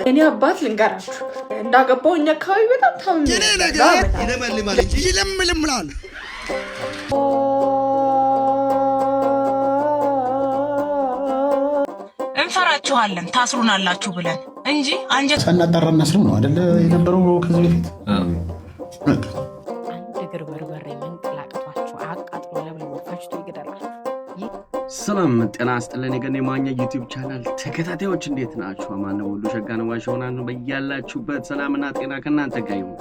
እኔ አባት ልንገራችሁ እንዳገባው እኛ አካባቢ በጣም ታምኝ የኔ ነገር ይለመልማል እንጂ ይለምልምላል። እንፈራችኋለን ታስሩናላችሁ ብለን እንጂ አንጀት ሳናጣራ እናስሩ ነው አይደል የነበረው ከዚህ በፊት አንድ እግር በርበሬ መንቀላቅቷችሁ አቃጥሎ ለብሎ ፈጭቶ ይገዳላል። ሰላም ጤና ይስጥልን። የገኔ ማኛ ዩቲዩብ ቻናል ተከታታዮች እንዴት ናችሁ? ማነው ሁሉ ሸጋነ ዋሽ ሆናን በያላችሁበት ሰላምና ጤና ከናንተ ጋር ይሁን።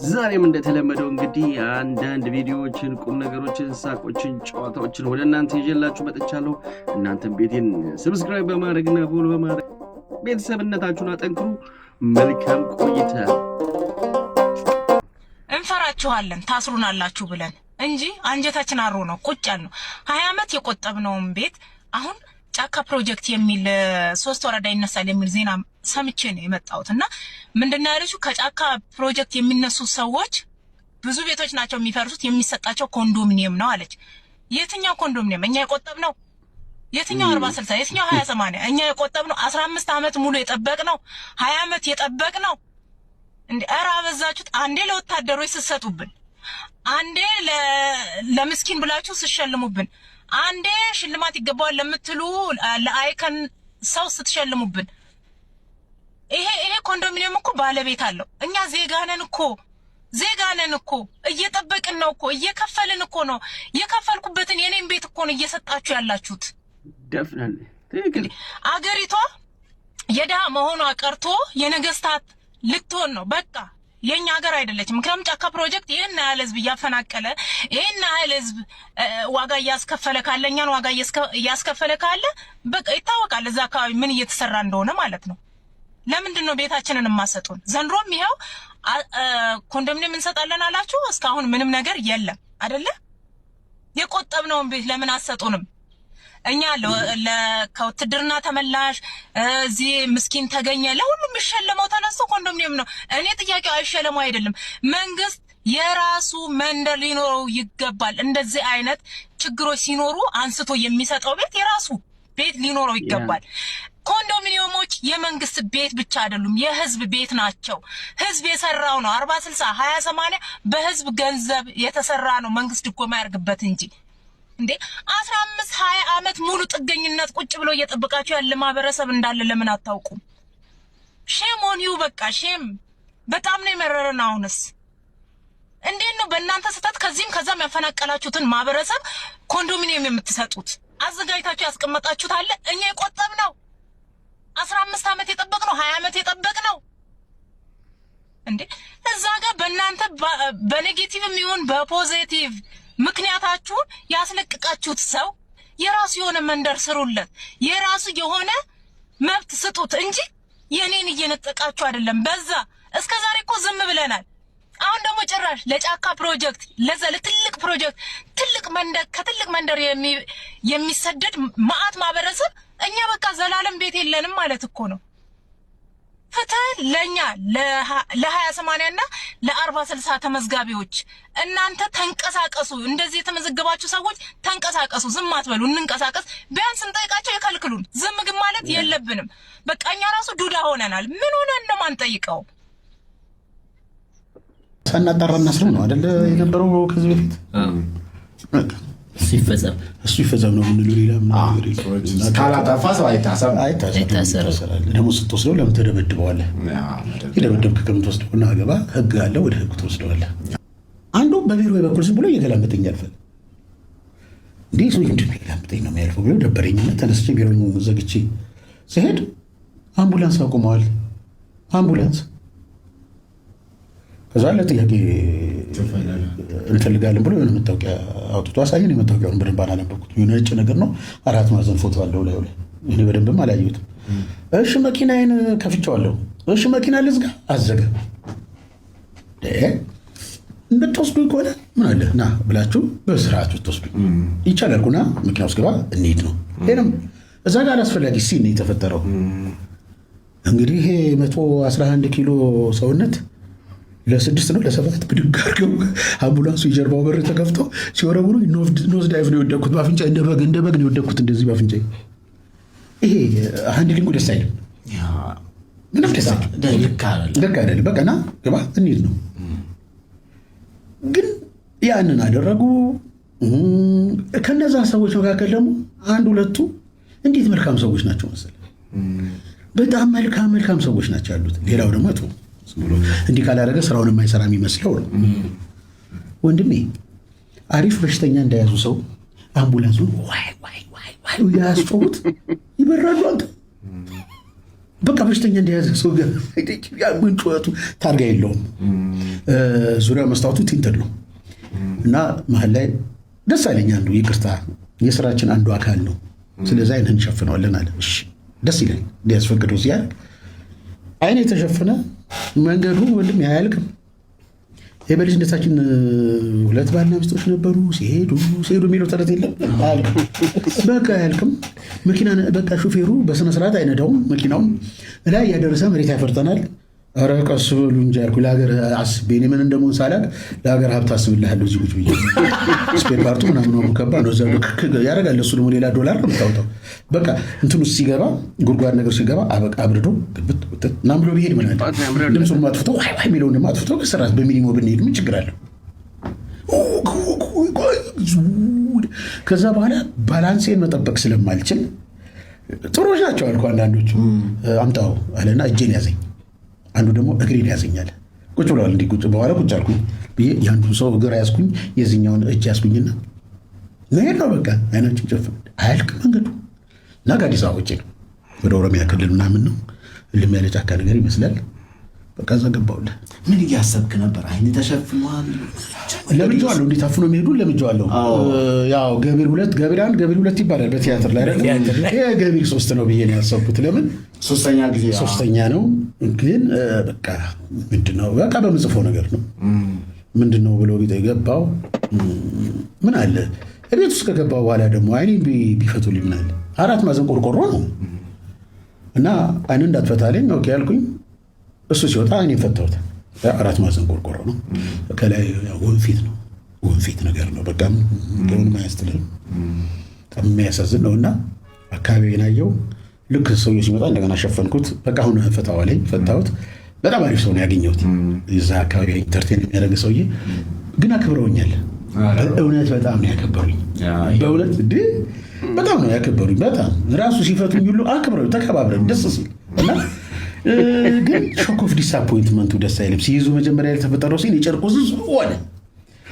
ዛሬም እንደተለመደው እንግዲህ አንዳንድ ቪዲዮዎችን፣ ቁም ነገሮችን፣ ሳቆችን፣ ጨዋታዎችን ወደ እናንተ ይዤላችሁ መጥቻለሁ። እናንተም ቤቴን ሰብስክራይብ በማድረግና ፎሎ በማድረግ ቤተሰብነታችሁን አጠንክሩ። መልካም ቆይታ። እንፈራችኋለን ታስሩናላችሁ ብለን እንጂ አንጀታችን አሮ ነው ቁጭ ያል ነው 20 ዓመት የቆጠብነውን ቤት አሁን ጫካ ፕሮጀክት የሚል 3 ወረዳ ይነሳል የሚል ዜና ሰምቼ ነው የመጣሁትና ምንድነው ያለችው ከጫካ ፕሮጀክት የሚነሱ ሰዎች ብዙ ቤቶች ናቸው የሚፈርሱት የሚሰጣቸው ኮንዶሚኒየም ነው አለች። የትኛው ኮንዶሚኒየም? እኛ የቆጠብነው የትኛው 40/60 የትኛው 20/80 እኛ የቆጠብነው 15 ዓመት ሙሉ የጠበቅነው 20 ዓመት የጠበቅነው እንዴ? ኧረ አበዛችሁት። አንዴ ለወታደሮች ስትሰጡብን፣ አንዴ ለምስኪን ብላችሁ ስትሸልሙብን፣ አንዴ ሽልማት ይገባዋል ለምትሉ ለአይከን ሰው ስትሸልሙብን፣ ይሄ ኮንዶሚኒየም እኮ ባለቤት አለው። እኛ ዜጋ ነን እኮ እየጠበቅን ነው እኮ እየከፈልን እኮ ነው። የከፈልኩበትን የኔን ቤት እኮ ነው እየሰጣችሁ ያላችሁት። ደፍናል ትክክል። አገሪቷ የደሃ መሆኗ ቀርቶ የነገስታት ልትሆን ነው። በቃ የኛ ሀገር አይደለችም። ምክንያቱም ጫካ ፕሮጀክት ይሄን ያህል ህዝብ እያፈናቀለ ይሄን ያህል ህዝብ ዋጋ እያስከፈለ ካለ እኛን ዋጋ እያስከፈለ ካለ በቃ ይታወቃል እዛ አካባቢ ምን እየተሰራ እንደሆነ ማለት ነው። ለምንድን ነው ቤታችንን የማሰጡን? ዘንድሮም ይሄው ኮንዶሚኒየም እንሰጣለን አላችሁ። እስካሁን ምንም ነገር የለም አይደለ? የቆጠብነውን ቤት ለምን አሰጡንም? እኛ ለከውትድርና ተመላሽ እዚህ ምስኪን ተገኘ ለሁሉም ይሸለመው ተነስቶ ኮንዶሚኒየም ነው። እኔ ጥያቄው አይሸለመው አይደለም። መንግስት የራሱ መንደር ሊኖረው ይገባል። እንደዚህ አይነት ችግሮች ሲኖሩ አንስቶ የሚሰጠው ቤት የራሱ ቤት ሊኖረው ይገባል። ኮንዶሚኒየሞች የመንግስት ቤት ብቻ አይደሉም፣ የህዝብ ቤት ናቸው። ህዝብ የሰራው ነው። 40/60 20/80 በህዝብ ገንዘብ የተሰራ ነው። መንግስት ድጎማ ያርግበት እንጂ እንዴ 15-20 ዓመት ሙሉ ጥገኝነት ቁጭ ብሎ እየጠበቃችሁ ያለ ማህበረሰብ እንዳለ ለምን አታውቁም? ሼም ኦን ዩ። በቃ ሼም። በጣም ነው የመረረን። አሁንስ እንዴት ነው በእናንተ ስህተት ከዚህም ከዛም ያፈናቀላችሁትን ማህበረሰብ ኮንዶሚኒየም የምትሰጡት? አዘጋጅታችሁ ያስቀመጣችሁት አለ። እኛ የቆጠብነው 15 ዓመት የጠበቅነው 20 ዓመት የጠበቅነው እንዴ እዛ ጋር በእናንተ በኔጌቲቭም ይሁን በፖዚቲቭ ምክንያታችሁን ያስለቅቃችሁት ሰው የራሱ የሆነ መንደር ስሩለት፣ የራሱ የሆነ መብት ስጡት እንጂ የኔን እየነጠቃችሁ አይደለም። በዛ እስከዛሬ እኮ ዝም ብለናል። አሁን ደግሞ ጭራሽ ለጫካ ፕሮጀክት ለዛ ለትልቅ ፕሮጀክት ትልቅ መንደር ከትልቅ መንደር የሚሰደድ ማአት ማህበረሰብ እኛ በቃ ዘላለም ቤት የለንም ማለት እኮ ነው። ፍትህ ለኛ ለ20/80 እና ለ40/60 ተመዝጋቢዎች እናንተ ተንቀሳቀሱ። እንደዚህ የተመዘገባችሁ ሰዎች ተንቀሳቀሱ፣ ዝም አትበሉ፣ እንንቀሳቀስ። ቢያንስ እንጠይቃቸው ይከልክሉን። ዝም ግን ማለት የለብንም። በቃ እኛ ራሱ ዱዳ ሆነናል። ምን ሆነን ነው ማንጠይቀው? ሳናጣራ እናስሩ ነው አይደል የነበረው ከዚህ በፊት እሱ ይፈጸም ነው የምንለው። ሌላ ምን ነገር የለም። ካላጠፋ ሰው አይታሰብም። ደግሞ ስትወስደው ለምን ተደበድበዋለህ? የደበደብክ ከምትወስደውና አገባ ህግ አለ፣ ወደ ህግ ትወስደዋለህ። አንዱ በቢሮ በኩል ዝም ብሎ እየገላመጠኝ ያልፋል። እንዴ ሰው እንደሚገላመጠኝ ነው የሚያልፈው ብሎ ደበረኝና ተነስቼ ቢሮ ዘግቼ ሲሄድ አምቡላንስ አቁመዋል። አምቡላንስ ከዛ ለጥያቄ እንፈልጋለን ብሎ የሆነ መታወቂያ አውጥቶ አሳየን። የመታወቂያውን በደንብ አላነበብኩትም። የሆነ ነጭ ነገር ነው፣ 4 ማዕዘን ፎቶ አለው ላይ እኔ በደንብም አላየሁትም። እሺ መኪናዬን ከፍቼዋለሁ። እሺ መኪና ልዝጋ፣ አዘጋ። እንድትወስዱ ከሆነ ምን አለ ና ብላችሁ በስርዓቱ ትወስዱ ይቻላል። ኩና መኪና ውስጥ ግባ እንሂድ ነው። ይሄንም እዛ ጋር አላስፈላጊ ሲን የተፈጠረው እንግዲህ ይሄ 111 ኪሎ ሰውነት ለ6 ነው ለ7 ብድግ አድርገው አምቡላንሱ የጀርባው በር ተከፍቶ ሲወረውሩ ኖዝ ዳይቭ ነው የወደኩት። ባፍንጫ እንደ በግ ነው የወደኩት። እንደዚህ ባፍንጫ ይሄ ሃንድሊንጉ ደስ አይልም። ምንም ልክ አይደለም። በቃ ና ግባ እንሂድ ነው። ግን ያንን አደረጉ። ከነዛ ሰዎች መካከል ደግሞ አንድ ሁለቱ እንዴት መልካም ሰዎች ናቸው መሰለህ። በጣም መልካም ሰዎች ናቸው ያሉት። ሌላው ደግሞ እንዲህ ካላደረገ ስራውን የማይሰራ የሚመስለው ነው። ወንድሜ አሪፍ በሽተኛ እንደያዙ ሰው አምቡላንሱን ዋይ ያስጮሁት ይበራሉ። አንተ በቃ በሽተኛ እንደያዘ ሰው ጋር ምን ጩኸቱ ታርጋ የለውም። ዙሪያ መስታወቱ ቲንተድ ነው እና መሀል ላይ ደስ አለኝ። አንዱ ይቅርታ የስራችን አንዱ አካል ነው፣ ስለዚህ አይንህን ሸፍነዋለን አለ። እሺ ደስ ይላል እንዲያስፈቅደው ሲያል አይን የተሸፈነ መንገዱ ወንድም አያልቅም። በልጅነታችን ሁለት ባልና ሚስቶች ነበሩ፣ ሲሄዱ የሚለው ተረት የለም። በቃ አያልቅም። መኪና በቃ ሹፌሩ በስነ ስርዓት አይነዳውም። መኪናውም ላይ ያደረሰ መሬት ያፈርጠናል። ኧረ ቀስ በሉ እንጂ አልኩ። ለሀገር አስቤ እኔ ምን እንደምሆን ሳላቅ ለሀገር ሀብት አስብልሃለሁ እዚህ ቁጭ ብዬ። ስፔር ፓርቱ ምናምን ከባድ ነው፣ እዛ ያደርጋል። እሱ ደግሞ ሌላ ዶላር ነው የምታወጣው። በቃ እንትን ውስጥ ሲገባ ጉድጓድ ነገር ሲገባ አብርዶ ግብት ምናምን ብሎ ቢሄድ ምናምን ድምፁን አጥፍተው ዋይ የሚለውን ደግሞ አጥፍተው ከስራት በሚኒሞ ብንሄድ ምን ችግር አለው? ከዛ በኋላ ባላንሴን መጠበቅ ስለማልችል ጥሩዎች ናቸው አልኩ። አንዳንዶቹ አምጣው አለና እጄን ያዘኝ፣ አንዱ ደግሞ እግሬን ያዘኛል። ቁጭ ብለዋል። እንዲህ ቁጭ በኋላ ቁጭ አልኩኝ ብዬ የአንዱን ሰው እግር ያዝኩኝ፣ የዚህኛውን እጅ ያዝኩኝና መሄድ ነው በቃ። አይናችን ጨፍን አያልቅም መንገዱ እና ከአዲስ አበባ ውጭ ነው፣ ወደ ኦሮሚያ ክልል ምናምን ነው። እልም ያለ ጫካ ነገር ይመስላል። በቃ እዛ ገባሁልህ። ምን እያሰብክ ነበር? አይን ተሸፍኗል። ለምጄዋለሁ፣ እንዴት አፍኖ የሚሄዱ ለምጄዋለሁ። ያው ገቢር 1 ገቢር 2 ይባላል በቲያትር ላይ አይደል? ይሄ ገቢር 3 ነው ብዬ ነው ያሰብኩት። ለምን ሶስተኛ ነው። ግን በቃ ምንድነው በቃ በምጽፈው ነገር ነው። ምንድነው ብሎ ቢገባው ምን አለ እቤት ውስጥ ከገባው በኋላ ደግሞ አይኔን ቢፈቱልኝ ምን አለ። 4 ማዕዘን ቆርቆሮ ነው እና አይኔን እንዳትፈታልኝ ኦኬ አልኩኝ። እሱ ሲወጣ አይኔን ፈታሁት። 4 ማዕዘን ቆርቆሮ ነው፣ ከላይ ወንፊት ነገር ነው። በቃ ምንም አያስተልም። በጣም የሚያሳዝን ነውና አካባቢዬን አየው። ልክ ሰውዬው ሲመጣ እንደገና ሸፈንኩት። በቃ አሁን ፈታዋለኝ፣ ፈታሁት። በጣም አሪፍ ሰው ነው ያገኘሁት፣ እዛ አካባቢ ኢንተርቴን የሚያደርግ ሰውዬ። ግን አክብረውኛል። እውነት በጣም ነው ያከበሩኝ። በእውነት በጣም ነው ያከበሩኝ። በጣም ራሱ ሲፈቱኝ ሁሉ አክብረው ተከባብረን ደስ ሲል እና ግን ሾክ ኦፍ ዲስአፖይንትመንቱ ደስ አይልም። ሲይዙ መጀመሪያ የተፈጠረው ሲል የጨርቁ ዝዝ ሆነ።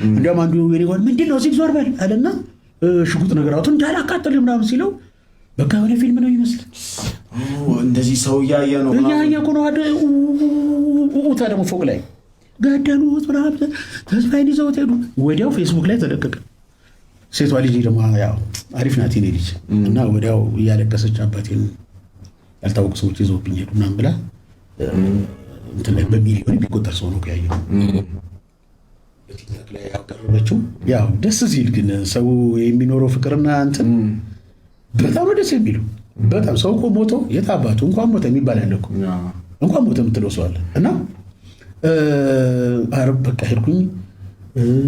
እንዲያውም አንዱ የኔ ጓድ ምንድን ነው እዚህ ዞር በል አለና ሽጉጥ ነገር አውጥቶ እንዳላቃጥል ምናምን ሲለው በቃ ወደ ፊልም ነው ይመስል። እንደዚህ ሰው እያየ ነው ኡታ ደግሞ ፎቅ ላይ ገደሉት ምናምን ተስፋዬን ይዘውት ሄዱ። ወዲያው ፌስቡክ ላይ ተለቀቀ። ሴቷ ልጅ ደግሞ ያው አሪፍ ናት የኔ ልጅ እና ወዲያው እያለቀሰች አባቴን ያልታወቁ ሰዎች ይዘውብኝ ሄዱ ምናምን ብላ እንትን ላይ በሚሊዮን የሚቆጠር ሰው ነው ያየው በቲክቶክ ላይ ያቀረበችው። ያው ደስ ሲል ግን ሰው የሚኖረው ፍቅርና እንትን በጣም ነው ደስ የሚለው። በጣም ሰው እኮ ሞቶ የታባቱ እንኳን ሞተ የሚባል ያለ እኮ እንኳን ሞተ የምትለው ሰው አለ። እና በቃ ሄድኩኝ።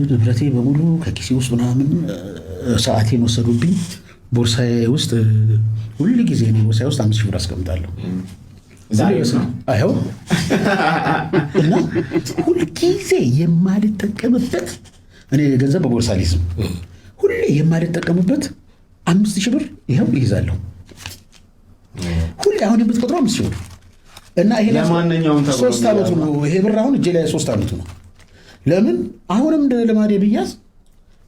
ንብረቴ በሙሉ ከኪሴ ውስጥ ምናምን ሰዓቴን ወሰዱብኝ። ቦርሳዬ ውስጥ ሁሉ ጊዜ እኔ ቦርሳዬ ውስጥ 5,000 ብር አስቀምጣለሁ። አይው እና ሁሉ ጊዜ የማልጠቀምበት እኔ ገንዘብ በቦርሳ ሊዝም ሁሉ የማልጠቀምበት 5,000 ብር ይኸው ይይዛለሁ። ሁሉ አሁን የምትቆጥረው 5,000 ብር እና ይሄ ለማንኛውም 3 ዓመቱ ነው። ይሄ ብር አሁን እጄ ላይ 3 ዓመቱ ነው። ለምን አሁንም እንደ ለማዴ ብያዝ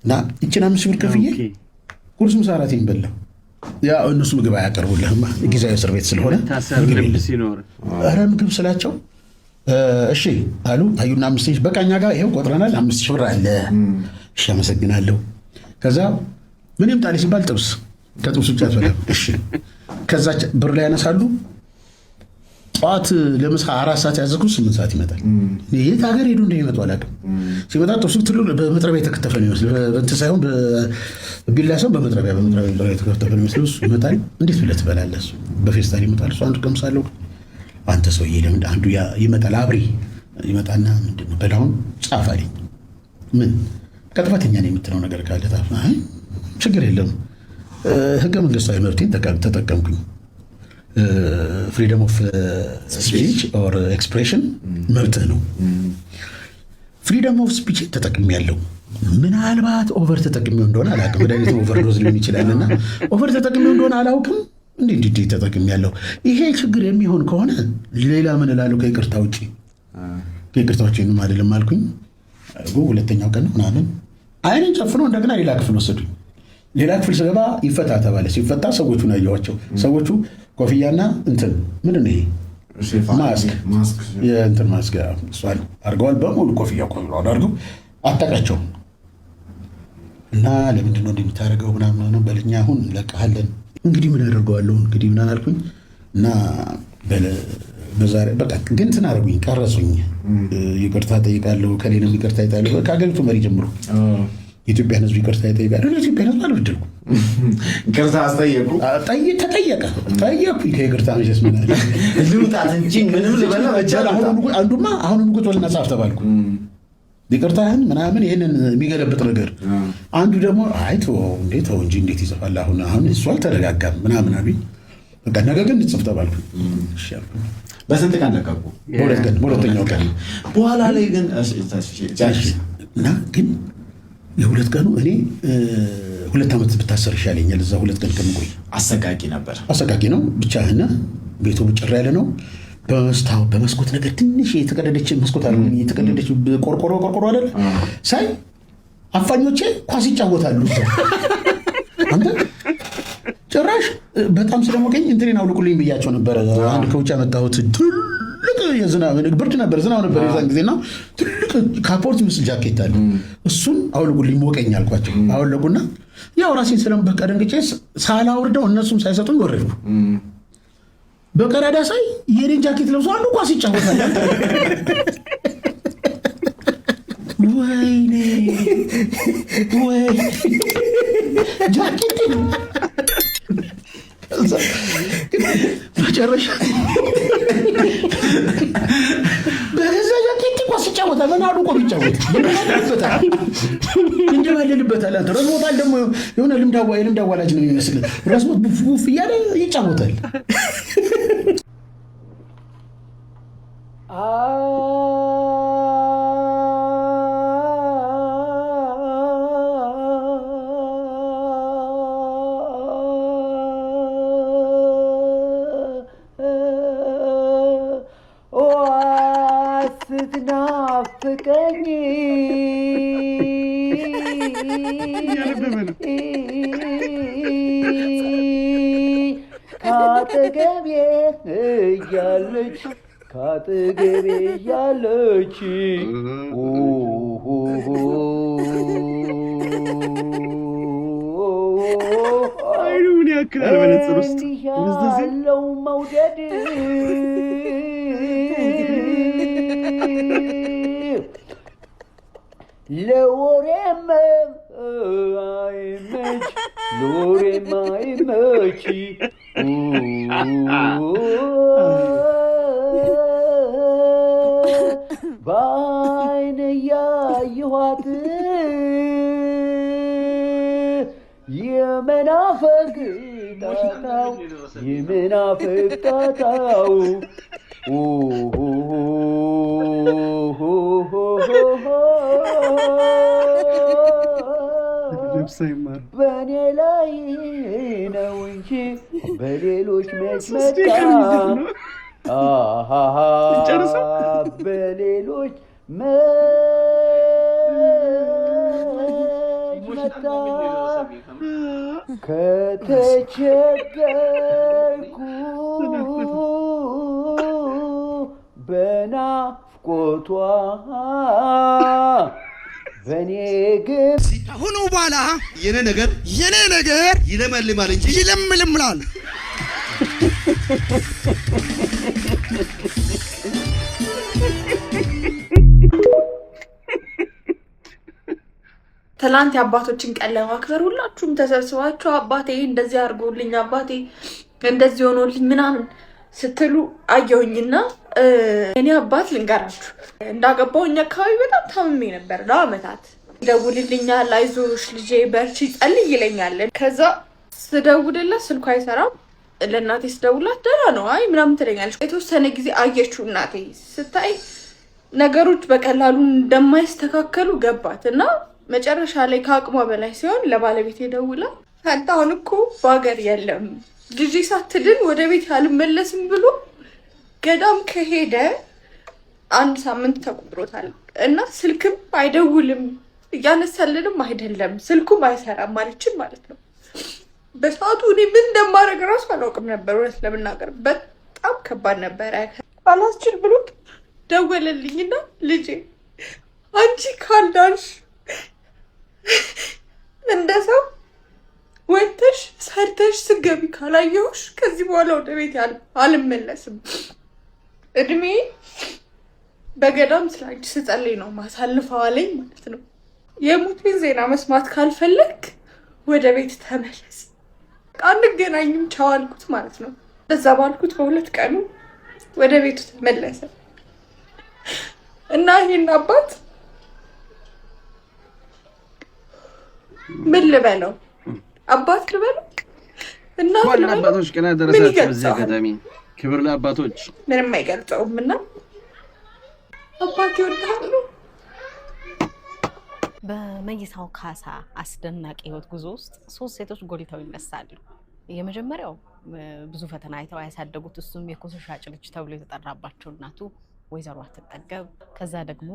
እና እቺን 5,000 ብር ከፍዬ ቁርስ ምሳ እራቴን በላሁ። ያ እነሱ ምግብ አያቀርቡልህም ጊዜያዊ እስር ቤት ስለሆነ ኧረ ምግብ ስላቸው እሺ አሉ። አዩና 5,000 በቃ እኛ ጋር ይኸው ቆጥረናል 5,000 ብር አለ። እሺ አመሰግናለሁ። ከዛ ምን ይምጣልኝ ሲባል ጥብስ፣ ከጥብስ ውጭ አትበላም። እሺ ከዛ ብር ላይ ያነሳሉ። ጠዋት ለምሳ 4 ሰዓት ያዘዝኩት 8 ሰዓት ይመጣል። የት ሀገር ሄዱ እንደሚመጡ አላውቅም። ሲመጣ ጥብሱ በመጥረቢያ የተከተፈ ነው ይመስል፣ በእንትን ሳይሆን በቢላ ሳይሆን በመጥረቢያ የተከተፈ ነው ይመስል። እሱ ይመጣል። እንዴት ብለህ ትበላለህ? እሱ በፌስታል ይመጣል። እሱ አንዱ ቀምሳለሁ። አንተ ሰውዬ ለምን አንዱ ይመጣል። አብሪ ይመጣና ምንድን ነው በላሁን ጻፍ አለኝ። ምን ቀጥፋተኛ ነው የምትለው ነገር ካለ ጻፍ። አይ ችግር የለም ህገ መንግስታዊ መብቴን ተጠቀምኩኝ። ፍሪደም ኦፍ ስፒች ኦር ኤክስፕሬሽን መብትህ ነው። ፍሪደም ኦፍ ስፒች ተጠቅሜያለሁ። ምናልባት ኦቨር ተጠቅሜው እንደሆነ አላውቅም። መድኃኒት ኦቨር ዶዝ ሊሆን ይችላልና ኦቨር ተጠቅሜው እንደሆነ አላውቅም። እንዴ ተጠቅሜያለሁ። ይሄ ችግር የሚሆን ከሆነ ሌላ ምን እላለሁ? ከይቅርታ ውጪ ከይቅርታዎችንም አይደለም አልኩኝ። ሁለተኛው ቀን ምናምን አይኔን ጨፍኖ እንደገና ሌላ ክፍል ወሰዱኝ። ሌላ ክፍል ስገባ ይፈታ ተባለ። ሲፈታ ሰዎቹን አየኋቸው። ሰዎቹ ኮፍያና እንትን ምንድን ነው ይሄ ማስክ የእንትን ማስክ እሷን አድርገዋል። በሙሉ ኮፍያ አድርገው አታውቃቸው እና ለምንድን ነው እንደምታደርገው ምናምን በልኛ አሁን እንለቅሃለን። እንግዲህ ምን አደርገዋለሁ እንግዲህ ምናምን አልኩኝ እና በዛሬ በቃ ግን እንትን አደረጉኝ፣ ቀረጹኝ። ይቅርታ ጠይቃለሁ፣ ከሌለም ይቅርታ ይጠይቃለሁ። ከአገሪቱ መሪ ጀምሮ የኢትዮጵያን ሕዝብ ይቅርታ ይጠይቃለሁ። ለኢትዮጵያን ሕዝብ አልበደልኩም። ይቅርታ አስጠየቁ። ተጠየቀ ጠየቁኝ። ከይቅርታ መቼስ ምን አለ ልውጣት እንጂ ምንም ልበላ በቻለ አንዱማ አሁንም ቁጭ ብለና ጻፍ ተባልኩ። ይቅርታህን ምናምን ይሄንን የሚገለብጥ ነገር አንዱ ደግሞ አይ ተው እንጂ እንዴት ይጽፋል አሁን እሱ አልተረጋጋም ምናምን አሉኝ። በቃ ነገ ግን እንጽፍ ተባልኩ። እሺ አልኩ። በስንት ቀን ለቀቁ? በሁለተኛው ቀን። በኋላ ላይ ግን እና ግን የሁለት ቀኑ እኔ 2 ዓመት ብታሰር ይሻለኛል እዛ 2 ቀን ከምቆይ። አሰቃቂ ነበር። አሰቃቂ ነው። ብቻህን ቤቱ ጭር ያለ ነው። በመስኮት ነገር ትንሽ የተቀደደች መስኮት አለ። የተቀደደች ቆርቆሮ አይደል ሳይ አፋኞቼ ኳስ ይጫወታሉ። አንተ ጭራሽ በጣም ስለሞቀኝ እንትሪን አውልቁልኝ ብያቸው ነበር። አንድ ከውጭ ያመጣሁት ትልቅ የዝናብ ብርድ ነበር፣ ዝናብ ነበር የዛን ጊዜና ትልቅ ካፖርት ምስል ጃኬት አለ። እሱን አውልቁልኝ ሞቀኝ አልኳቸው። አወለቁና ያው ራሴን ስለምበቃ ደንግጬ ሳላወርደው እነሱም ሳይሰጡኝ ወረድኩ። በቀዳዳ ሳይ የኔን ጃኬት ለብሶ አንዱ ኳስ ይጫወታል። ወይኔ ጃኬት መጨረሻ በገዛ ጃኬት ኳስ ይጫወታል። ምን አሉ ቆም ይጫወታል እንደማለልበታል። አንተ ረስሞታል። ደግሞ የሆነ ልምዳዋ ላጅ ነው የሚመስል ረስሞት ቡፍ እያለ ይጫወታል። ስትናፍቀኝ ካጠገቤ እያለች አይኑ ምን ያክላል በነጽር ውስጥ ያለው መውደድ ለወሬም አይመች በዓይን ያየኋት የመናፈቅ ጣጣው በእኔ ላይ ነው እንጂ በሌሎች መች መጣ በሌሎች መች መጣ ከተቸገርኩ በናፍቆቷ በኔ ግን አሁን በኋላ የኔ ነገር ይለመልማል እንጂ ይለምልምላል። ትላንት የአባቶችን ቀን ለማክበር ሁላችሁም ተሰብስባችሁ አባቴ እንደዚህ አድርጎልኝ አባቴ እንደዚህ ሆኖልኝ ምናምን ስትሉ አየሁኝና እኔ አባት ልንገራችሁ እንዳገባሁኝ አካባቢ በጣም ታምሜ ነበር ለአመታት። ይደውልልኛል፣ አይዞሽ ልጄ በርቺ ጸልይ ይለኛል። ከዛ ስደውልለት ስልኩ አይሰራም። ለእናቴ ስደውላት ደህና ነው አይ ምናምን ትለኛለች። የተወሰነ ጊዜ አየችው እናቴ ስታይ ነገሮች በቀላሉ እንደማይስተካከሉ ገባት እና መጨረሻ ላይ ከአቅሟ በላይ ሲሆን ለባለቤቴ ደውላ ፈንታውን እኮ በሀገር የለም ልጅ ሳትድን ወደ ቤት አልመለስም ብሎ ገዳም ከሄደ 1 ሳምንት ተቆጥሮታል እና ስልክም አይደውልም እያነሳልንም አይደለም ስልኩም አይሰራም ማለችን ማለት ነው። በሰዓቱ እኔ ምን እንደማደርግ እራሱ አላውቅም ነበር። እውነት ለመናገር በጣም ከባድ ነበረ። አላስችል ብሎት ደወለልኝና ልጄ አንቺ ካልዳንሽ እንደ ሰው ወጥተሽ ሰርተሽ ስገቢ ካላየሁሽ ከዚህ በኋላ ወደ ቤት አልመለስም። እድሜ በገዳም ስላንቺ ስጸልይ ነው ማሳልፈው አለኝ ማለት ነው። የሞቴን ዜና መስማት ካልፈለግ ወደ ቤት ተመለስ፣ አንገናኝም ቻው አልኩት ማለት ነው። በዛ ባልኩት በ2 ቀኑ ወደ ቤቱ ተመለሰ እና ይሄን አባት ምን ልበለው? አባት ልበለው? እና አባቶች ቀና ደረሳችሁ። በዚህ አጋጣሚ ክብር ለአባቶች። ምንም አይገልጸውም እና አባት ይወዳሉ። በመይሳው ካሳ አስደናቂ ህይወት ጉዞ ውስጥ 3 ሴቶች ጎልተው ይነሳሉ። የመጀመሪያው ብዙ ፈተና አይተው ያሳደጉት እሱም የኮሶ ሻጭ ልጅ ተብሎ የተጠራባቸው እናቱ ወይዘሮ አትጠገብ፣ ከዛ ደግሞ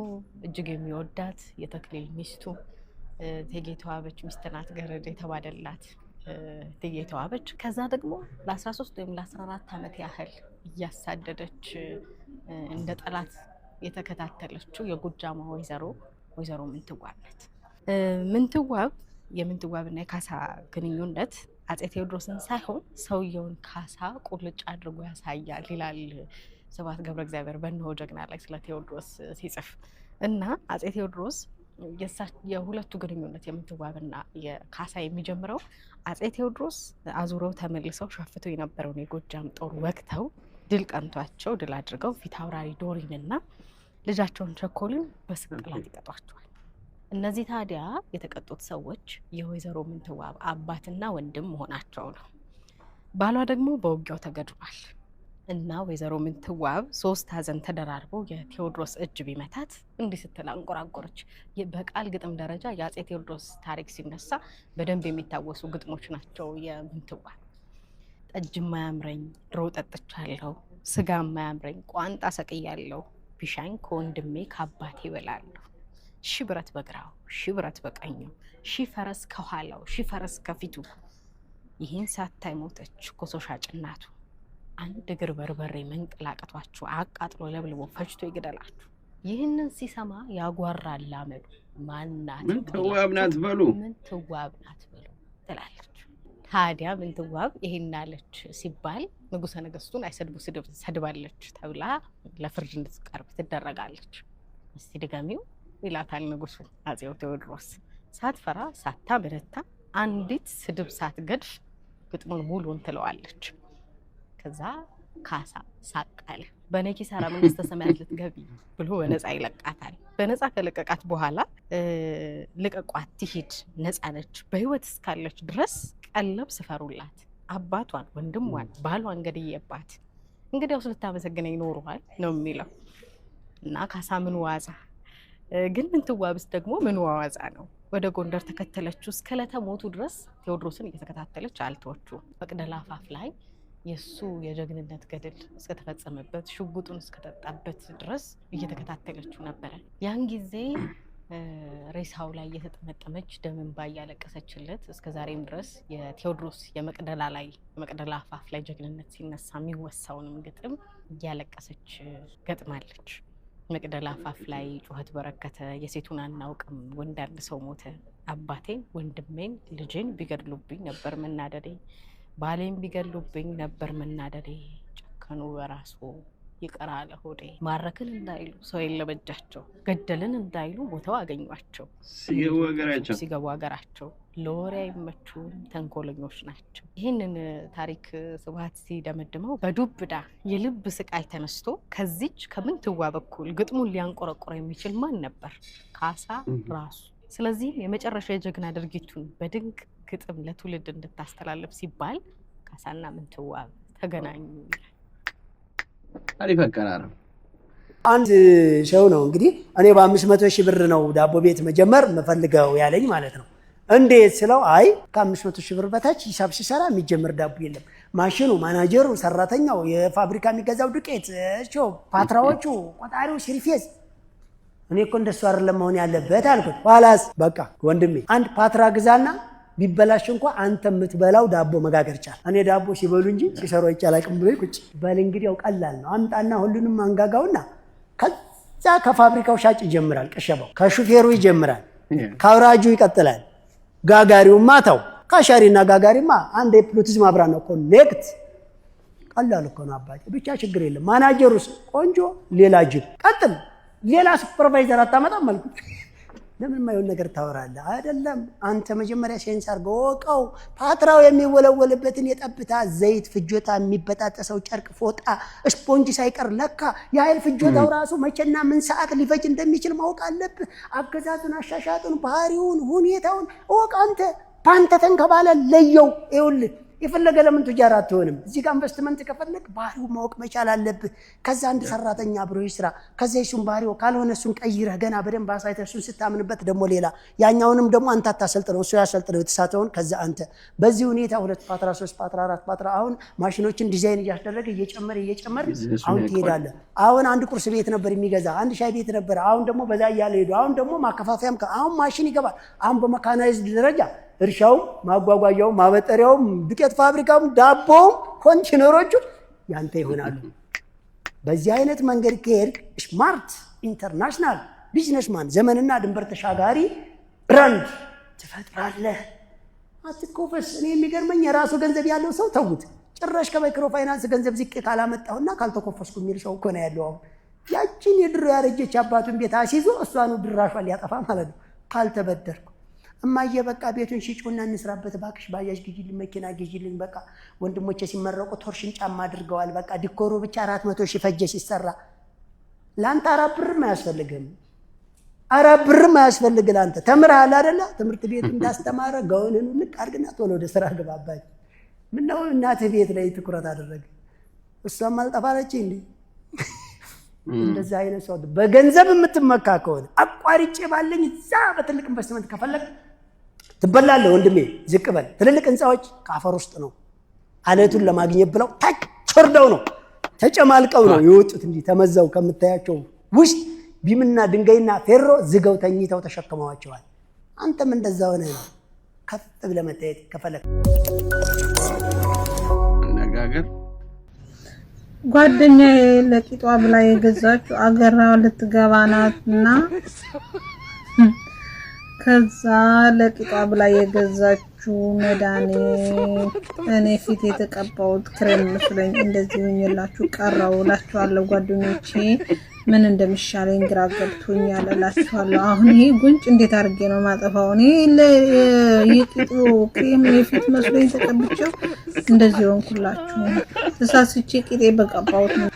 እጅግ የሚወዳት የተክሊል ሚስቱ እቴጌ ተዋበች ሚስት ናት ገረድ የተባለላት እቴጌ ተዋበች፣ ከዛ ደግሞ ለ13 ወይም ለ14 ዓመት ያህል እያሳደደች እንደ ጠላት የተከታተለችው የጎጃማ ወይዘሮ ምንትዋብ ናት። ምንትዋብ የምንትዋብና የካሳ ግንኙነት አፄ ቴዎድሮስን ሳይሆን ሰውየውን ካሳ ቁልጭ አድርጎ ያሳያል ይላል ስብሐት ገብረ እግዚአብሔር በእነሆ ጀግና ላይ ስለ ቴዎድሮስ ሲጽፍ እና አፄ ቴዎድሮስ የሁለቱ ግንኙነት የምንትዋብና የካሳ የሚጀምረው አፄ ቴዎድሮስ አዙረው ተመልሰው ሸፍተው የነበረውን የጎጃም ጦር ወቅተው ድል ቀንቷቸው ድል አድርገው ፊት አውራሪ ዶሪንና ልጃቸውን ቸኮልን በስቅላት ይቀጧቸዋል። እነዚህ ታዲያ የተቀጡት ሰዎች የወይዘሮ ምንትዋብ አባትና ወንድም መሆናቸው ነው። ባሏ ደግሞ በውጊያው ተገድሏል እና ወይዘሮ ምንትዋብ 3 ሐዘን ተደራርበው የቴዎድሮስ እጅ ቢመታት እንዲህ ስትል አንቆራቆረች። በቃል ግጥም ደረጃ የአፄ ቴዎድሮስ ታሪክ ሲነሳ በደንብ የሚታወሱ ግጥሞች ናቸው የምንትዋብ። ጠጅ ማያምረኝ ድሮ ጠጥቻለሁ፣ ስጋ ማያምረኝ ቋንጣ ሰቅያለሁ፣ ቢሻኝ ከወንድሜ ከአባቴ እበላለሁ፣ ሺ ብረት በግራው ሺ ብረት በቀኙ፣ ሺ ፈረስ ከኋላው ሺ ፈረስ ከፊቱ፣ ይህን ሳታይ ሞተች ኮሶ ሻጭ እናቱ፣ አንድ እግር በርበሬ መንቅላቀቷችሁ አቃጥሎ ለብልቦ ፈጅቶ ይግደላችሁ። ይህንን ሲሰማ ያጓራል አመዱ ማናት ምንትዋብ ናት በሉ ምንትዋብ ናት በሉ ትላለች። ታዲያ ምንትዋብ ይሄን አለች ሲባል ንጉሠ ነገሥቱን አይሰድቡ ስድብ ሰድባለች ተብላ ለፍርድ እንድትቀርብ ትደረጋለች። እስቲ ድገሚው ይላታል ንጉሱ አፄው ቴዎድሮስ። ሳትፈራ ሳታመነታ አንዲት ስድብ ሳትገድፍ ግጥሙን ሙሉን ትለዋለች። ከዛ ካሳ ሳቃለ በኔ ኪሳራ መንግስተ ሰማያት ልትገቢ ብሎ በነፃ ይለቃታል። በነፃ ከለቀቃት በኋላ ልቀቋት ትሂድ ነፃ ነች፣ በህይወት እስካለች ድረስ ቀለብ ስፈሩላት፣ አባቷን ወንድሟን ባሏን ገድዬባት እንግዲያው ልታመሰግነኝ ኖሯል ነው የሚለው እና ካሳ ምን ዋዛ ግን ምንትዋብስ ደግሞ ምን ዋዛ ነው። ወደ ጎንደር ተከተለችው እስከ ዕለተ ሞቱ ድረስ ቴዎድሮስን እየተከታተለች አልተወችውም። መቅደላ አፋፍ ላይ የሱ የጀግንነት ገድል እስከተፈጸመበት ሽጉጡን እስከጠጣበት ድረስ እየተከታተለችው ነበረ። ያን ጊዜ ሬሳው ላይ እየተጠመጠመች ደም እንባ እያለቀሰችለት እስከ ዛሬም ድረስ የቴዎድሮስ የመቅደላ አፋፍ ላይ ጀግንነት ሲነሳ የሚወሳውንም ግጥም እያለቀሰች ገጥማለች። መቅደላ አፋፍ ላይ ጩኸት በረከተ፣ የሴቱን አናውቅም ወንድ አንድ ሰው ሞተ፣ አባቴን ወንድሜን ልጄን ቢገድሉብኝ ነበር መናደዴ፣ ባሌን ቢገድሉብኝ ነበር መናደዴ፣ ጨከኑ በራሱ ይቀራ ለሆዴ፣ ማረክን እንዳይሉ ሰው የለበጃቸው፣ ገደልን እንዳይሉ ሞተው አገኟቸው፣ ሲገቡ ሀገራቸው፣ ለወሬ አይመቹም ተንኮለኞች ናቸው። ይህንን ታሪክ ስብሐት ሲደመድመው በዱብዳ የልብ ስቃይ ተነስቶ ከዚች ከምንትዋብ በኩል ግጥሙን ሊያንቆረቆረ የሚችል ማን ነበር? ካሳ ራሱ። ስለዚህም የመጨረሻ የጀግና ድርጊቱን በድንቅ ግጥም ለትውልድ እንድታስተላለፍ ሲባል ካሳና ምንትዋብ ተገናኙ። አሪፍ አቀራረብ። አንድ ሰው ነው እንግዲህ እኔ በ500,000 ብር ነው ዳቦ ቤት መጀመር መፈልገው ያለኝ ማለት ነው። እንዴት ስለው አይ ከ500,000 ብር በታች ሂሳብ ሲሰራ የሚጀምር ዳቦ የለም። ማሽኑ፣ ማናጀሩ፣ ሰራተኛው፣ የፋብሪካ የሚገዛው ዱቄት፣ ፓትራዎቹ፣ ቆጣሪው፣ ሲሪፌዝ እኔ እኮ እንደሱ አይደለም መሆን ያለበት አልኩት። ኋላስ በቃ ወንድሜ አንድ ፓትራ ግዛና ቢበላሽ እንኳን አንተ የምትበላው ዳቦ መጋገር ቻል። እኔ ዳቦ ሲበሉ እንጂ ሲሰሩ አይቻላቅም ብሎ ቁጭ በል። እንግዲህ ያው ቀላል ነው። አምጣና ሁሉንም አንጋጋውና ከዛ ከፋብሪካው ሻጭ ይጀምራል። ቀሸባው ከሹፌሩ ይጀምራል። ከአውራጁ ይቀጥላል። ጋጋሪው ማታው ካሻሪና ጋጋሪማ አንድ የፕሉቲዝ ማብራት ነው። ኮኔክት ቀላል እኮ ነው አባቴ። ብቻ ችግር የለም። ማናጀሩስ ቆንጆ ሌላ ጅብ ቀጥል። ሌላ ሱፐርቫይዘር አታመጣም አልኩት። ለምን ማይሆን ነገር ታወራለህ? አይደለም አንተ መጀመሪያ ሴንስ አድርገው ወቀው። ፓትራው የሚወለወልበትን የጠብታ ዘይት ፍጆታ፣ የሚበጣጠሰው ጨርቅ፣ ፎጣ፣ ስፖንጅ ሳይቀር ለካ። የኃይል ፍጆታው ራሱ መቼና ምን ሰዓት ሊፈጅ እንደሚችል ማወቅ አለብህ። አገዛዙን፣ አሻሻጡን፣ ባህሪውን፣ ሁኔታውን እወቅ። አንተ ፓንተ ተንከባለ ለየው። ይኸውልህ የፈለገ ለምን ቱጃር አትሆንም? እዚህ ጋር ኢንቨስትመንት ከፈለግ ባህሪው ማወቅ መቻል አለብህ። ከዛ አንድ ሰራተኛ አብሮ ይስራ። ከዛ እሱን ባህሪው ካልሆነ እሱን ቀይረህ ገና በደንብ አሳይተህ እሱን ስታምንበት ደግሞ ሌላ ያኛውንም ደግሞ አንተ አታሰልጥነው፣ እሱ ያሰልጥነው የተሳተውን። ከዛ አንተ በዚህ ሁኔታ 2 ፓትራ 3 ፓትራ 4 ፓትራ አሁን ማሽኖችን ዲዛይን እያስደረገ እየጨመረ አሁን ትሄዳለህ። አሁን አንድ ቁርስ ቤት ነበር የሚገዛ፣ አንድ ሻይ ቤት ነበር። አሁን ደግሞ በዛ እያለ ሄዱ። አሁን ደግሞ ማከፋፈያም አሁን ማሽን ይገባል። አሁን በመካናይዝድ ደረጃ እርሻውም፣ ማጓጓዣውም፣ ማበጠሪያውም፣ ዱቄት ፋብሪካውም፣ ዳቦውም፣ ኮንቲነሮቹ ያንተ ይሆናሉ። በዚህ አይነት መንገድ ከሄድክ ስማርት ኢንተርናሽናል ቢዝነስማን፣ ዘመንና ድንበር ተሻጋሪ ብራንድ ትፈጥራለህ። አትኮፈስ። እኔ የሚገርመኝ የራሱ ገንዘብ ያለው ሰው ተውት፣ ጭራሽ ከማይክሮ ፋይናንስ ገንዘብ ዝቅ ካላመጣሁና ካልተኮፈስኩ የሚል ሰው እኮ ነው ያለው። አሁን ያችን የድሮ ያረጀች አባቱን ቤት አስይዞ እሷኑ ድራሿን ሊያጠፋ ማለት ነው። ካልተበደርኩ እማዬ በቃ ቤቱን ሽጪውና እንስራበት ባክሽ፣ ባጃጅ ግዢልኝ፣ መኪና ግዢልኝ። በቃ ወንድሞቼ ሲመረቁ ቶርሽን ጫማ አድርገዋል። በቃ ዲኮሩ ብቻ 400,000 ፈጀ ሲሰራ። ለአንተ 4 ብርም አያስፈልግም። 4 ብርም አያስፈልግ። ለአንተ ተምረሃል አይደለ? ትምህርት ቤቱ እንዳስተማረ ጋውንን ልቅ አድርግና ቶሎ ወደ ስራ ገባባች። ምነው እናትህ ቤት ላይ ትኩረት አደረገ? እሷም አልጠፋለች እንዴ? እንደዛ አይነት ሰው በገንዘብ የምትመካ ከሆነ አቋርጬ ባለኝ እዛ በትልቅ ኢንቨስትመንት ከፈለግ ትበላለህ ወንድሜ። ዝቅ በል። ትልልቅ ህንፃዎች ከአፈር ውስጥ ነው አለቱን ለማግኘት ብለው ታች ወርደው ነው ተጨማልቀው ነው የወጡት እንጂ ተመዘው ከምታያቸው ውስጥ ቢምና ድንጋይና ፌሮ ዝገው ተኝተው ተሸክመዋቸዋል። አንተም እንደዛ ሆነ ነው ከፍ ብለህ መታየት ከፈለግ። አነጋገር ጓደኛዬ ለቂጧ ብላ የገዛችው አገራ ልትገባ ናትና ከዛ ለቂጧ ብላ የገዛችው መድኃኒት እኔ ፊት የተቀባሁት ክሬም መስሎኝ እንደዚህ ሆኜላችሁ ቀረው እላችኋለሁ። ጓደኞቼ ምን እንደሚሻለኝ ግራ ገብቶኛል እላችኋለሁ። አሁን ይሄ ጉንጭ እንዴት አድርጌ ነው ማጠፋው? እኔ የቂጡ ክሬም የፊት መስሎኝ ተቀብቼው እንደዚህ ሆንኩላችሁ። ተሳስቼ ቂጤ በቀባሁት ነው።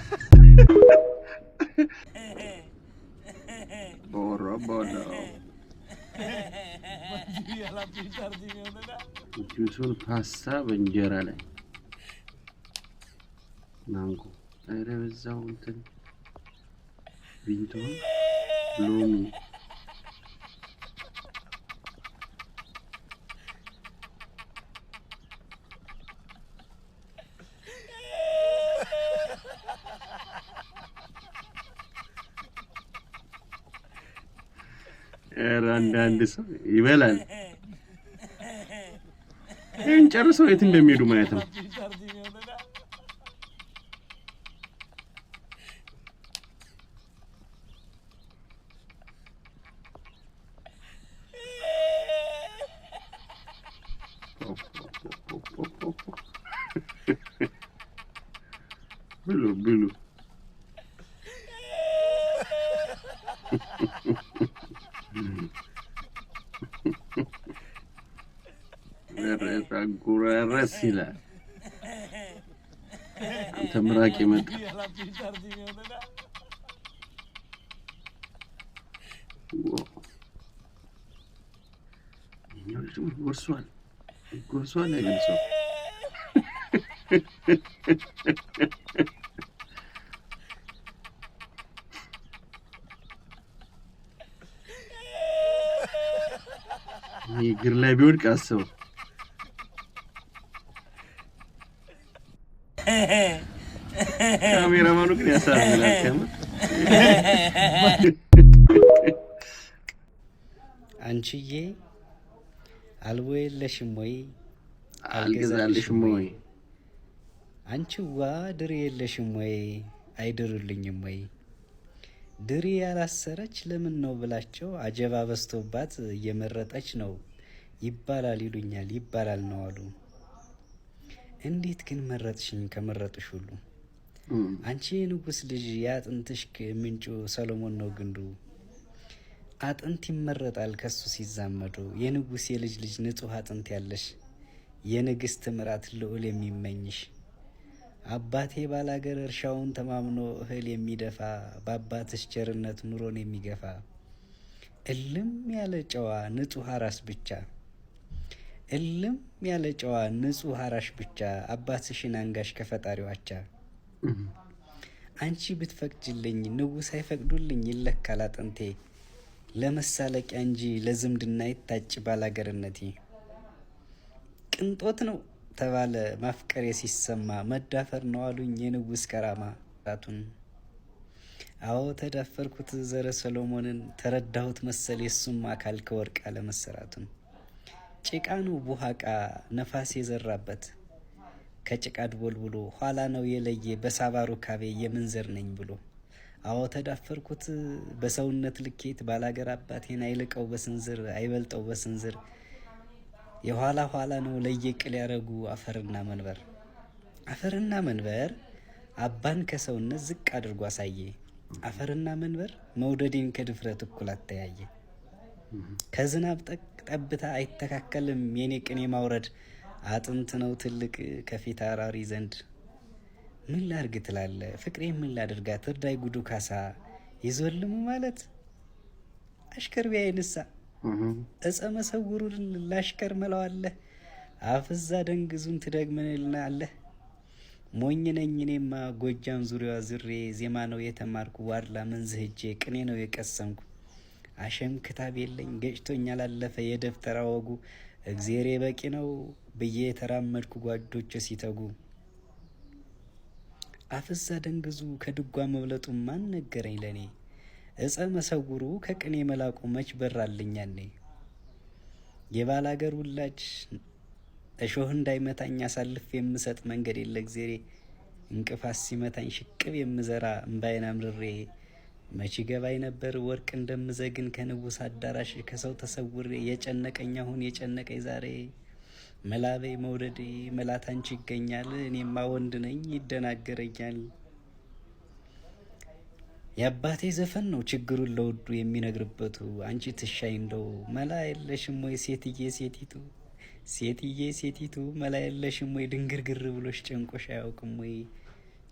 ጁሱን ፓስታ በእንጀራ ላይ ማንጎ ኧረ በዛው እንትን ቪንቶ ሎሚ አንዳንድ ሰው ይበላል። ይህን ጨርሰው የት እንደሚሄዱ ማየት ነው። ብሉ ብሉ ጉረረስ ይላል። አንተ ምራቅ ይመጣ ጎርሷል አይገልጸው እግር ላይ ቢወድቅ አስበው። ካሜራማኑ ግን ያሳዝናል ከምር። አንቺዬ አልቦ የለሽም ወይ አልገዛልሽም ወይ? አንቺዋ ድሪ የለሽም ወይ አይድሩልኝም ወይ? ድሪ ያላሰረች ለምን ነው ብላቸው አጀባ በስቶባት እየመረጠች ነው ይባላል ይሉኛል ይባላል ነው አሉ። እንዴት ግን መረጥሽኝ ከመረጡሽ ሁሉ? አንቺ የንጉስ ልጅ ያጥንትሽ ምንጩ ሰሎሞን ነው ግንዱ። አጥንት ይመረጣል ከሱ ሲዛመዱ የንጉስ የልጅ ልጅ ንጹህ አጥንት ያለሽ የንግስት ምራት ልዑል የሚመኝሽ። አባቴ ባላገር እርሻውን ተማምኖ እህል የሚደፋ በአባትሽ ቸርነት ኑሮን የሚገፋ እልም ያለ ጨዋ ንጹህ አራስ ብቻ እልም ያለ ጨዋ ንጹህ አራሽ ብቻ አባትሽን አንጋሽ ከፈጣሪው አቻ። አንቺ ብትፈቅጅልኝ ንጉስ አይፈቅዱልኝ ይለካል አጥንቴ ለመሳለቂያ እንጂ ለዝምድና ይታጭ ባላገርነቴ። ቅንጦት ነው ተባለ ማፍቀሬ ሲሰማ መዳፈር ነው አሉኝ የንጉስ ከራማ ራቱን። አዎ ተዳፈርኩት ዘረ ሰሎሞንን ተረዳሁት መሰል የሱም አካል ከወርቅ አለመሰራቱን። ጭቃ ነው ቡሃቃ ነፋስ የዘራበት ከጭቃ ድቦልብሎ ኋላ ነው የለየ በሳባሩ ካቤ የምንዘር ነኝ ብሎ። አዎ ተዳፈርኩት በሰውነት ልኬት ባላገር አባቴን አይልቀው በስንዝር አይበልጠው በስንዝር። የኋላ ኋላ ነው ለየቅል ያረጉ አፈርና መንበር አፈርና መንበር አባን ከሰውነት ዝቅ አድርጎ አሳየ። አፈርና መንበር መውደዴን ከድፍረት እኩል አተያየ። ከዝናብ ጠብታ አይተካከልም የኔ ቅኔ ማውረድ አጥንት ነው ትልቅ ከፊት አራሪ ዘንድ። ምን ላርግ ትላለ ፍቅሬ ምን ላድርጋት እርዳይ ጉዱ ካሳ ይዞልሙ ማለት አሽከር ቢያይንሳ እጸ መሰውሩን ላሽከር መለዋለ አፍዛ ደንግዙን ትደግመንልና አለ። ሞኝ ነኝ እኔማ ጎጃም ዙሪያዋ ዝሬ ዜማ ነው የተማርኩ ዋርላ መንዝ ሄጄ ቅኔ ነው የቀሰምኩ። አሸም ክታብ የለኝ ገጭቶኛል አለፈ የደብተራ ወጉ እግዜሬ በቂ ነው ብዬ የተራመድኩ ጓዶች ሲተጉ። አፍዛ ደንግዙ ከድጓ መብለጡ ማን ነገረኝ ለኔ እጸ መሰውሩ ከቅኔ መላቁ መች በራልኛኔ። የባላገር ውላጅ እሾህ እንዳይመታኝ አሳልፍ የምሰጥ መንገድ የለ እግዜሬ። እንቅፋት ሲመታኝ ሽቅብ የምዘራ እምባይን አምርሬ መች ገባይ ነበር ወርቅ እንደምዘግን ከንጉስ አዳራሽ ከሰው ተሰውሬ። የጨነቀኝ አሁን የጨነቀኝ ዛሬ መላቤ መውደዴ መላት አንቺ ይገኛል እኔማ ወንድ ነኝ ይደናገረኛል። የአባቴ ዘፈን ነው ችግሩን ለውዱ የሚነግርበቱ አንቺ ትሻይ እንደው መላ የለሽም ወይ ሴትዬ ሴቲቱ ሴትዬ ሴቲቱ መላ የለሽም ወይ ድንግርግር ብሎሽ ጨንቆሽ አያውቅም ወይ?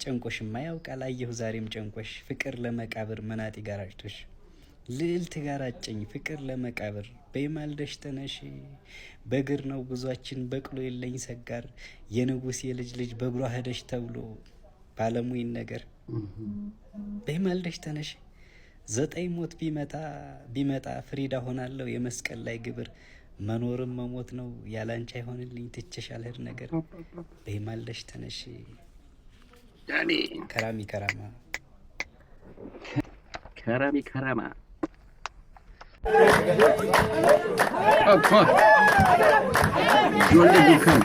ጨንቆሽማ ያውቃል አየሁ ዛሬም ጨንቆሽ ፍቅር ለመቃብር መናጢ ጋራጭቶሽ ልዕልት ጋራጨኝ ፍቅር ለመቃብር በይማልደሽ ተነሽ በግር ነው ጉዟችን በቅሎ የለኝ ሰጋር የንጉስ የልጅ ልጅ በእግሯ ሄደሽ ተብሎ ባለሙይን ነገር በይማልደሽ ተነሽ 9 ሞት ቢመጣ ፍሪዳ ሆናለሁ የመስቀል ላይ ግብር መኖርም መሞት ነው ያላንቺ አይሆንልኝ ትቸሽ አልሄድ ነገር በይማልደሽ ተነሽ ዳኒ ከራሚ ከራማ ከራሚ ከራማ ጆሌ ዱካን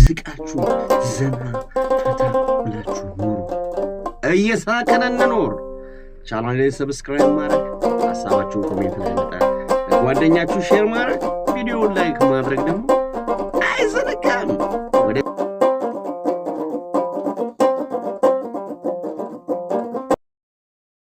ስቃችሁ ዘና ፈታ ብላችሁ ኑሩ። እየሳቅን እንኖር። ቻናሌ ሰብስክራይብ ማድረግ፣ ሀሳባችሁን ኮሜንት ላይ ጓደኛችሁ ሼር ማድረግ፣ ቪዲዮውን ላይክ ማድረግ ደግሞ